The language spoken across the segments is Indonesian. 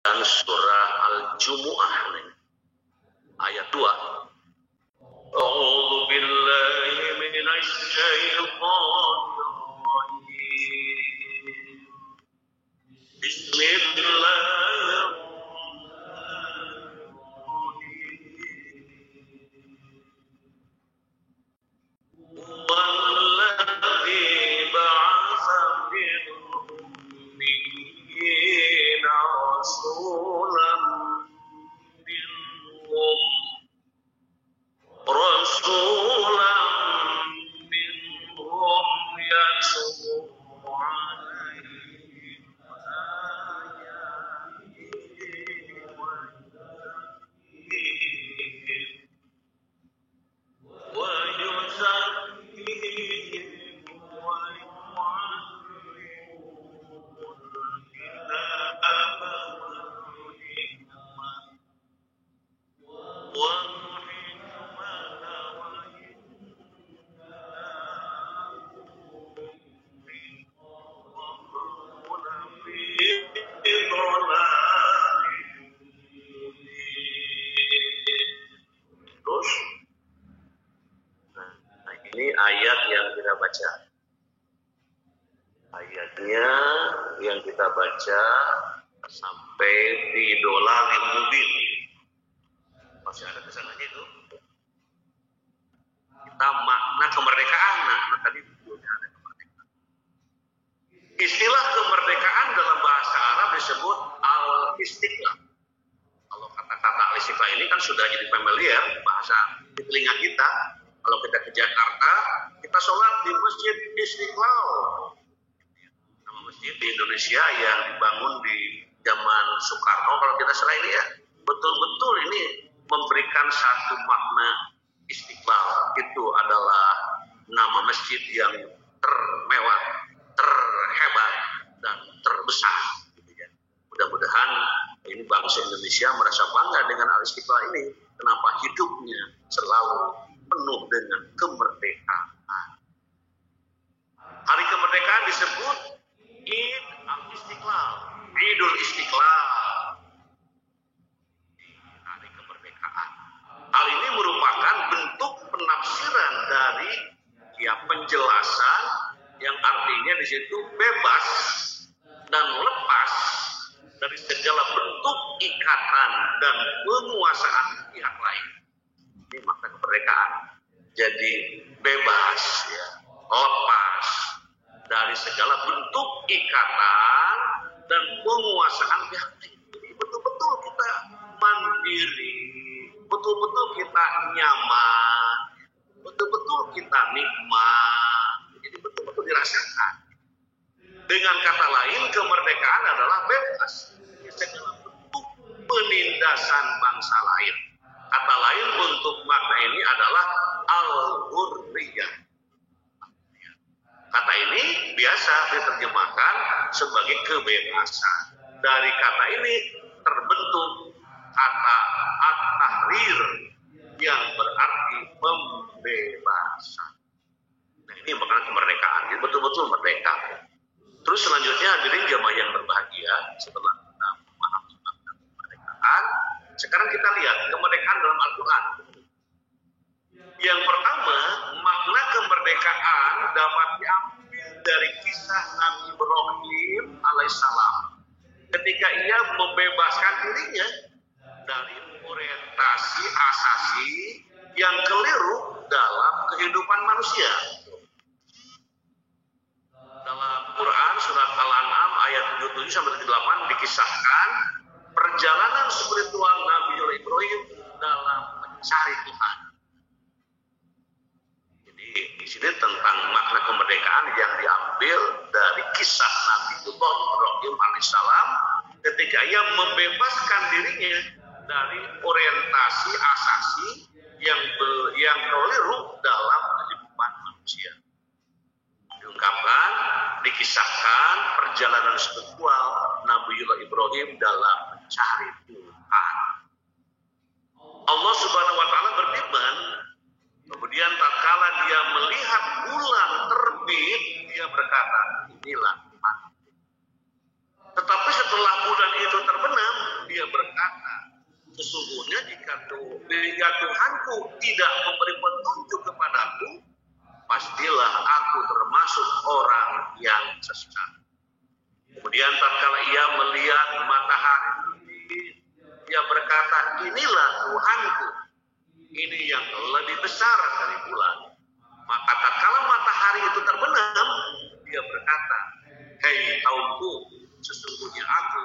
surah Al-Jumu'ah ayat 2. A'udzu billahi minasy syaithanir rajim. Bismillahirrahmanirrahim. Walladzi ba'atsa fil ummiyina rasulan minhum yatlu alaihim ayatihi wa yuzakkihim wa yu'allimuhumul kitaba wal hikmah Terus, nah ini ayat yang kita baca. Ayatnya yang kita baca sampai di dolalil mubin. Masih ada kesananya itu. Kita makna kemerdekaan. Nah, tadi videonya ada kemerdekaan. Istilah kemerdekaan dalam bahasa Arab disebut al-istiqlal. Kalau kata-kata al-istiqlal ini kan sudah jadi familiar bahasa di telinga kita. Kalau kita ke Jakarta, kita sholat di Masjid Istiqlal. Nama masjid di Indonesia yang dibangun di zaman Soekarno. Kalau kita salah ini ya, betul-betul ini memberikan satu makna istiqlal. Itu adalah nama masjid yang termewah, terhebat, dan terbesar. Mudah-mudahan ini bangsa Indonesia merasa bangga dengan Al-Istiqlal ini. Kenapa hidupnya selalu penuh dengan kemerdekaan. Hari kemerdekaan disebut Id Al-Istiqlal, Idul Istiqlal. Hari kemerdekaan. Hal ini merupakan bentuk penafsiran dari penjelasan yang artinya di situ bebas dan lepas dari segala bentuk ikatan dan penguasaan pihak lain. Ini makna kemerdekaan. Jadi bebas, ya, lepas dari segala bentuk ikatan dan penguasaan pihak lain. Jadi betul-betul kita mandiri, betul-betul kita nyaman, betul-betul kita nikmat. Jadi betul-betul dirasakan. Dengan kata lain, kemerdekaan adalah bebas dari segala bentuk penindasan bangsa lain. Kata lain untuk makna ini adalah al-hurriyah. Kata ini biasa diterjemahkan sebagai kebebasan. Dari kata ini terbentuk kata at-tahrir yang berarti pembebasan. Nah, ini makna kemerdekaan. Jadi betul-betul merdeka. Terus selanjutnya hadirin jamaah yang berbahagia, setelah kita memahami makna kemerdekaan, sekarang kita lihat kemerdekaan dalam Al-Quran. Yang pertama, makna kemerdekaan dapat diambil dari kisah Nabi Ibrahim alaihissalam ketika ia membebaskan dirinya dari orientasi asasi yang keliru dalam kehidupan manusia. Dalam Quran surat Al-An'am ayat 77-8 dikisahkan perjalanan spiritual Nabi Ibrahim dalam mencari Tuhan. Jadi di sini tentang makna kemerdekaan yang diambil dari kisah Nabi Ibrahim alaihissalam ketika ia membebaskan dirinya dari orientasi asasi yang keliru dalam kehidupan manusia. Diungkapkan, dikisahkan perjalanan spiritual Nabiullah Ibrahim dalam mencari Tuhan. Allah Subhanahu wa taala berfirman, kemudian tatkala dia melihat bulan terbit, dia berkata, inilah Tuhan. Tetapi setelah bulan itu terbenam, berkata, sesungguhnya jika Tuhanku tidak memberi petunjuk kepadaku, pastilah aku termasuk orang yang sesat. Kemudian tatkala ia melihat matahari, ia berkata, inilah Tuhanku, ini yang lebih besar dari bulan. Maka tatkala matahari itu terbenam, dia berkata, hei kaumku, sesungguhnya aku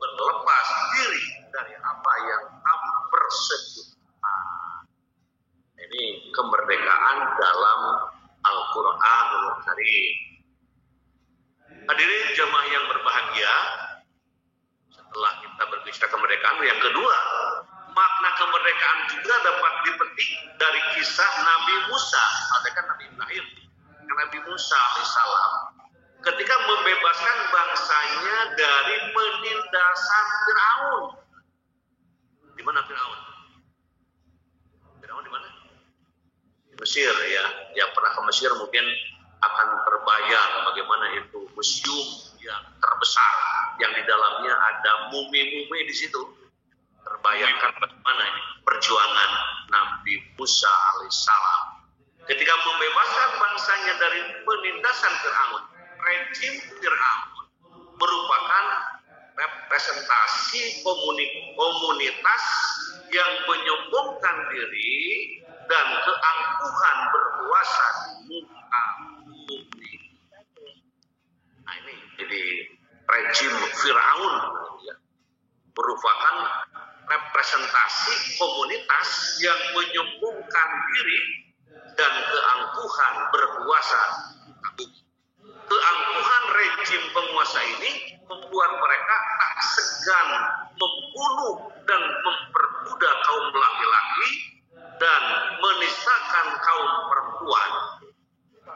berlepas diri dari apa yang kamu persekutukan. Ini kemerdekaan dalam Al-Quranul Karim. Hadirin jemaah yang berbahagia, setelah kita berbicara kemerdekaan, yang kedua, makna kemerdekaan juga dapat dipetik dari kisah Nabi Musa, kan Nabi Ibrahim, Nabi Musa alaihissalam, ketika membebaskan bangsanya dari penindasan Firaun. Di mana Firaun? Firaun di mana? Di Mesir ya. Yang pernah ke Mesir mungkin akan terbayang bagaimana itu museum yang terbesar yang di dalamnya ada mumi-mumi di situ. Terbayangkan bagaimana ini perjuangan Nabi Musa alaihissalam ketika membebaskan bangsanya dari penindasan Firaun. Rejim Firaun merupakan representasi komunitas yang menyombongkan diri dan keangkuhan berkuasa di muka bumi. Nah ini jadi rejim Firaun ya, merupakan representasi komunitas yang menyombongkan diri dan keangkuhan berkuasa di muka bumi. Keangkuhan rejim penguasa ini membuat mereka tak segan membunuh dan memperbudak kaum laki-laki dan menistakan kaum perempuan.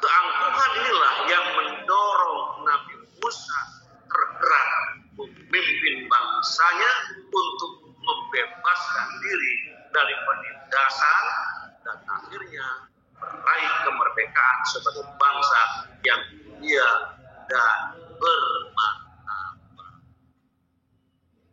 Keangkuhan inilah yang mendorong Nabi Musa tergerak memimpin bangsanya untuk membebaskan diri dari penindasan dan akhirnya meraih kemerdekaan sebagai bangsa yang mulia dan bermartabat.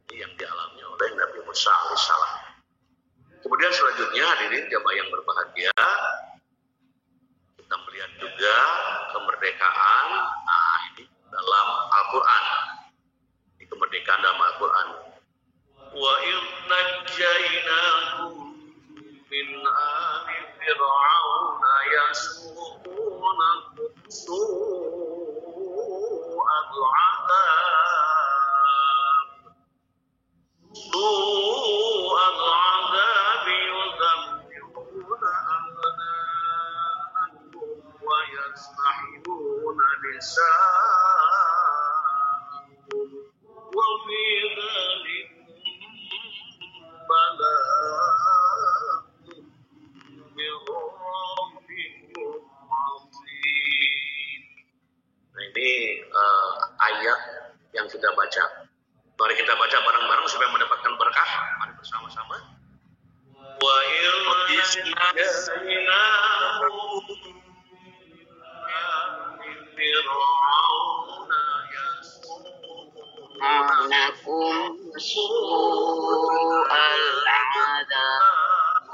Ini yang dialami oleh Nabi Musa alaihissalam. Kemudian selanjutnya hadirin jamaah yang berbahagia, kita melihat juga kemerdekaan ini dalam Al-Quran. Ini kemerdekaan dalam Al-Quran. Wa idnajjainakum min ali fir'auna yasu'unakum su'al 'adzab yuzabbihuna abna'akum wa yastahiyuna nisa'akum wa fi dhalikum bala'un min rabbikum 'azim. Nah ini ayat yang kita baca. Mari kita baca bareng-bareng supaya mendapatkan berkah. Mari bersama-sama. Wa Anakum su'al 'adzab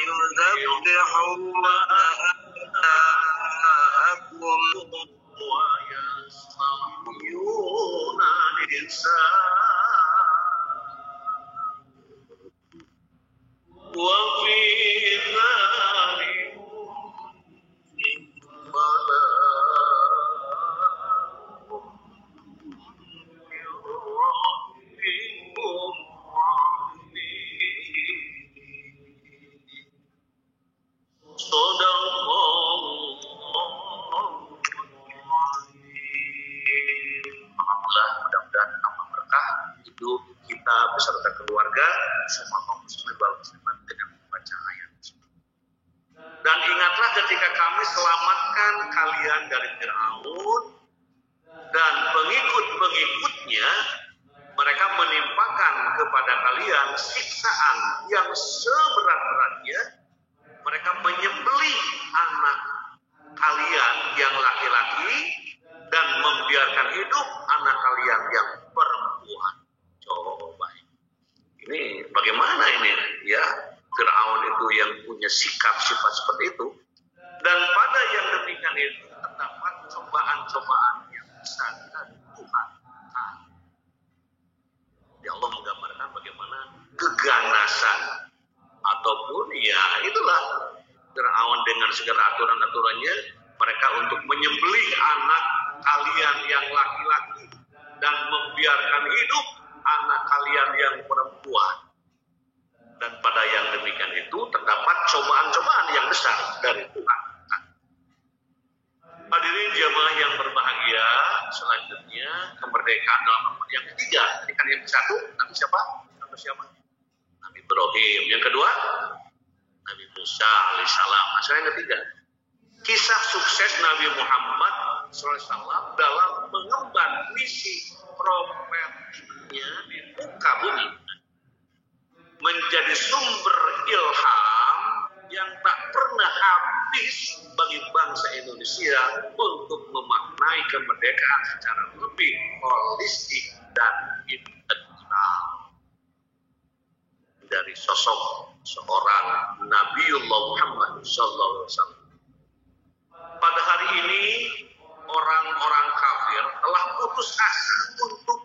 yuzabbihuna abna'akum wa yastahiyuna nisa'akum wa fi dhalikum bala'un min rabbikum 'azim. Alhamdulillah, mudah-mudahan tambah berkah hidup kita beserta keluarga semua kaum muslimin wal muslimat dengan membaca ayat. Dan ingatlah ketika kami selamatkan kalian dari Firaun dan pengikut-pengikutnya, mereka menimpakan kepada kalian siksaan yang seberat-beratnya. Mereka menyembelih anak kalian yang laki bersikap sifat seperti itu. Dan pada yang demikian itu terdapat cobaan-cobaan yang besar dari Tuhan. Ya Allah menggambarkan bagaimana keganasan ataupun ya itulah Firaun dengan segala aturan-aturannya, mereka untuk menyembelih anak kalian yang laki-laki dan membiarkan hidup anak kalian yang perempuan. Dan pada yang demikian itu terdapat cobaan-cobaan yang besar dari Tuhan. Hadirin jamaah yang berbahagia, selanjutnya kemerdekaan dalam yang ketiga. Tadi kan yang satu, Nabi siapa? Nabi Ibrahim. Yang kedua, Nabi Musa alaihissalam. Masalah yang ketiga, kisah sukses Nabi Muhammad SAW dalam mengemban misi profetnya di muka bumi, menjadi sumber ilham yang tak pernah habis bagi bangsa Indonesia untuk memaknai kemerdekaan secara lebih holistik dan integral. Dari sosok seorang Nabiullah Muhammad SAW. Pada hari ini orang-orang kafir telah putus asa untuk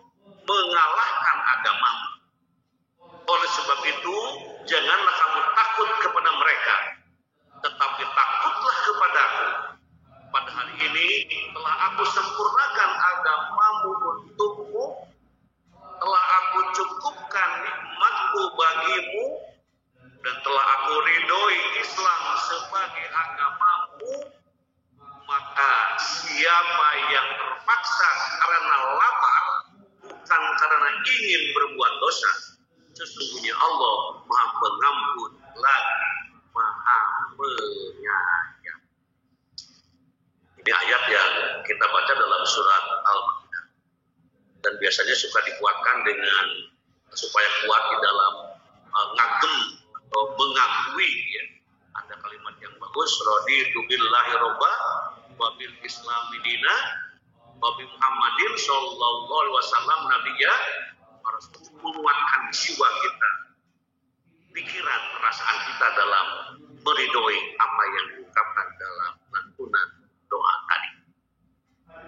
mengalahkan agamamu. Oleh sebab itu, janganlah kamu takut kepada mereka, tetapi takutlah kepadaku. Pada hari ini telah aku sempurnakan agamamu untukmu, telah aku cukupkan nikmatku bagimu, dan telah aku ridhoi Islam sebagai agamamu. Maka siapa yang terpaksa karena lapar, bukan karena ingin berbuat dosa, sesungguhnya Allah Maha Pengampun lagi Maha Penyayang. Ini ayat yang kita baca dalam surat Al-Maidah, dan biasanya suka dikuatkan dengan supaya kuat di dalam ngagem atau mengakui ya. Ada kalimat yang bagus, raditu billahi robba wa bil islami dina wa bi Muhammadin sallallahu alaihi wasallam nabiyya, harus menguatkan jiwa kita, pikiran, perasaan kita dalam meridhoi apa yang diungkapkan dalam lantunan doa tadi.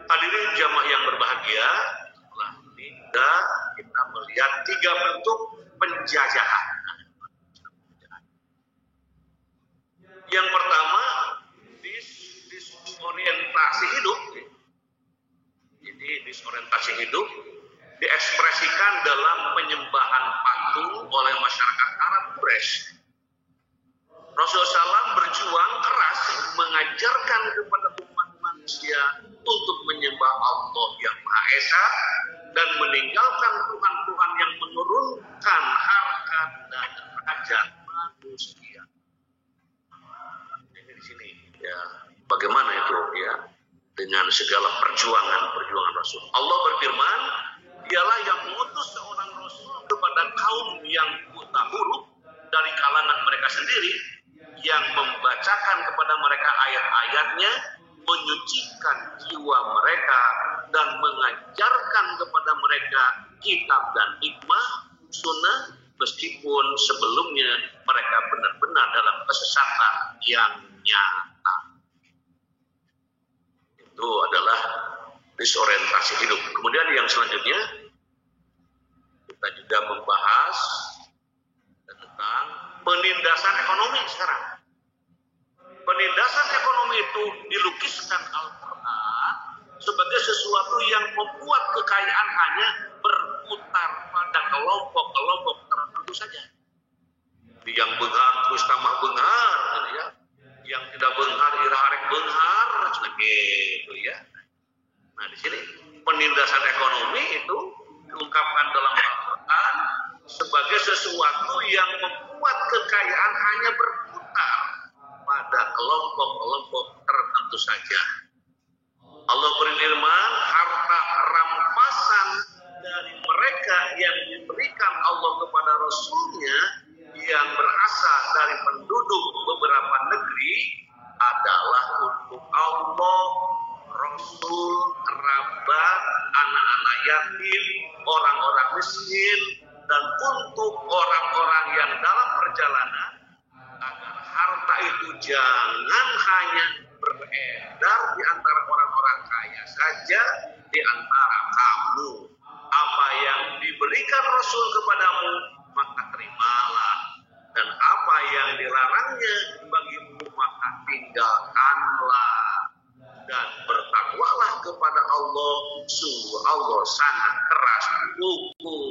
Hadirin jamaah yang berbahagia, setelah ini kita melihat 3 bentuk penjajahan. Yang pertama, disorientasi hidup. Jadi disorientasi hidup diekspresikan dalam penyembahan patung oleh masyarakat Arab Quraisy. Rasulullah SAW berjuang keras mengajarkan kepada umat manusia untuk menyembah Allah yang Maha Esa dan meninggalkan Tuhan-Tuhan yang menurunkan harkat dan derajat manusia. Ini di sini ya, bagaimana itu ya dengan segala perjuangan Rasul. Allah berfirman, dialah yang mengutus seorang Rasul kepada kaum yang buta huruf dari kalangan mereka sendiri, yang membacakan kepada mereka ayat-ayatnya, menyucikan jiwa mereka, dan mengajarkan kepada mereka kitab dan hikmah, sunnah, meskipun sebelumnya mereka benar-benar dalam kesesatan yang nyata. Itu adalah disorientasi hidup. Kemudian yang selanjutnya kita juga membahas tentang penindasan ekonomi sekarang. Penindasan ekonomi itu dilukiskan Al-Quran sebagai sesuatu yang membuat kekayaan hanya berputar pada kelompok-kelompok tertentu saja. Yang benghar terus tambah benghar, gitu ya. Yang tidak benghar ira-arek benghar, gitu ya. Nah di sini penindasan ekonomi itu diungkapkan dalam Al-Quran sebagai sesuatu yang membuat kekayaan hanya berputar pada kelompok-kelompok tertentu saja. Allah berfirman, harta rampasan dari mereka yang diberikan Allah kepada Rasulnya yang berasal dari penduduk beberapa negeri adalah untuk Allah, Rasul, kerabat, anak-anak yatim, orang-orang miskin, dan untuk orang-orang yang dalam perjalanan, agar harta itu jangan hanya beredar di antara orang-orang kaya saja, di antara kamu. Apa yang diberikan Rasul kepadamu, maka terimalah. Dan apa yang dilarangnya bagimu, maka tinggalkanlah. Dan bertakwalah kepada Allah, sungguh Allah sangat keras hukum.